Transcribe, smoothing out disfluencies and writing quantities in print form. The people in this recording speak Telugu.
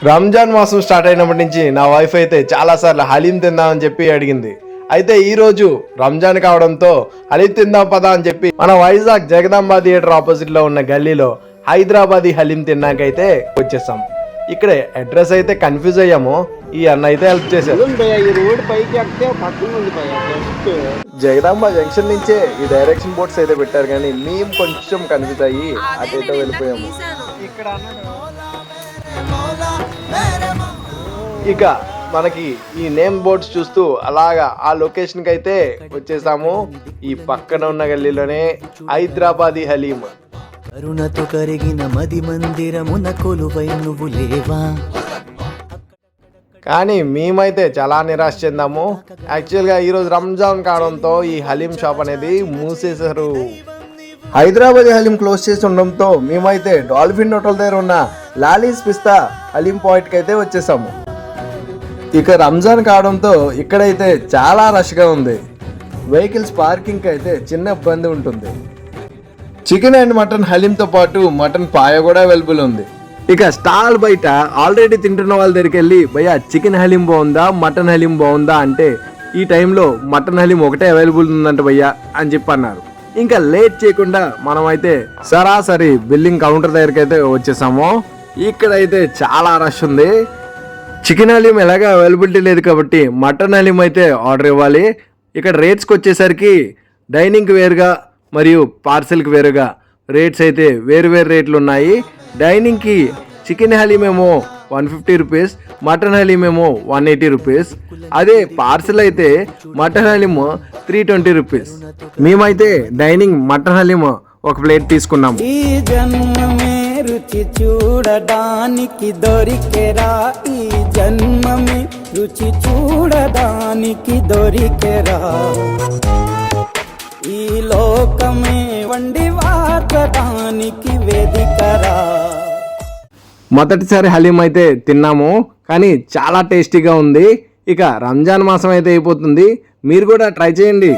రంజాన్ మాసం స్టార్ట్ అయినప్పటి నుంచి నా వైఫ్ అయితే చాలాసార్లు హలీం తిందామని చెప్పి అడిగింది. అయితే ఈ రోజు రంజాన్ కావడంతో హలీం తిందాం పదా అని చెప్పి మన వైజాగ్ జగదాంబ థియేటర్ ఆపోజిట్ లో ఉన్న గల్లీలో హైదరాబాదీ హలీం తిన్నాకైతే వచ్చేసాం. ఇక్కడ అడ్రస్ అయితే కన్ఫ్యూజ్ అయ్యాము. ఈ అన్న అయితే హెల్ప్ చేశారు. జగదాంబ జంక్షన్ నుంచే ఈ డైరెక్షన్ బోర్డ్స్ అయితే పెట్టారు, కానీ మేము కొంచెం కన్ఫ్యూజ్ అయ్యి అటైతే వెళ్ళిపోయాము. ఇక మనకి ఈ నేమ్ బోర్డ్స్ చూస్తూ అలాగా ఆ లొకేషన్ కి అయితే వచ్చేసాము. ఈ పక్కన ఉన్న గల్లీలోనే హైదరాబాదీ హలీం. కరుణతో కరిగిన మది మందిరమున కొలువై నువ్వు లేవా. కానీ మేమైతే చాలా నిరాశ చెందాము. యాక్చువల్గా ఈరోజు రంజాన్ కావడంతో ఈ హలీం షాప్ అనేది మూసేశారు. హైదరాబాదీ హలీం క్లోజ్ చేసి ఉండడంతో మేమైతే డాల్ఫిన్ హోటల్ దగ్గర ఉన్న లాలీస్ పిస్తా హలీం పాయింట్కి అయితే వచ్చేసాము. ఇక రంజాన్ కావడంతో ఇక్కడైతే చాలా రష్గా ఉంది. వెహికల్స్ పార్కింగ్కి అయితే చిన్న ఇబ్బంది ఉంటుంది. చికెన్ అండ్ మటన్ హలీంతో పాటు మటన్ పాయ కూడా అవైలబుల్ ఉంది. ఇక స్టాల్ బయట ఆల్రెడీ తింటున్న వాళ్ళ దగ్గరికి వెళ్ళి భయ్యా చికెన్ హలీం బాగుందా మటన్ హలీం బాగుందా అంటే ఈ టైంలో మటన్ హలీం ఒకటే అవైలబుల్ ఉందంట భయ్యా అని చెప్పి అన్నారు. ఇంకా లేట్ చేయకుండా మనమైతే సరాసరి బిల్లింగ్ కౌంటర్ దగ్గరికి అయితే వచ్చేసాము. ఇక్కడైతే చాలా రష్ ఉంది. చికెన్ హలీం ఎలాగా అవైలబిలిటీ లేదు కాబట్టి మటన్ హలీం అయితే ఆర్డర్ ఇవ్వాలి. ఇక్కడ రేట్స్కి వచ్చేసరికి డైనింగ్కి వేరుగా మరియు పార్సెల్కి వేరుగా రేట్స్ అయితే వేరు రేట్లు ఉన్నాయి. డైనింగ్కి చికెన్ హలీం ఏమో 150 రూపీస్, మటన్ హలీం ఏమో 180 రూపీస్. అదే పార్సెల్ అయితే మటన్ హలీం 320 రూపీస్. మేమైతే డైనింగ్ మటన్ హలీం ఒక ప్లేట్ తీసుకున్నాము. ఈ జన్మమే రుచి చూడడానికి దొరికెరా, ఈ జన్మమే రుచి చూడడానికి దొరికెరా, ఈ లోకమే వండి వార్చడానికి వేదికరా. మొదటిసారి హలీం అయితే తిన్నాము, కానీ చాలా టేస్టీగా ఉంది. ఇక రంజాన్ మాసం అయితే అయిపోతుంది, మీరు కూడా ట్రై చేయండి.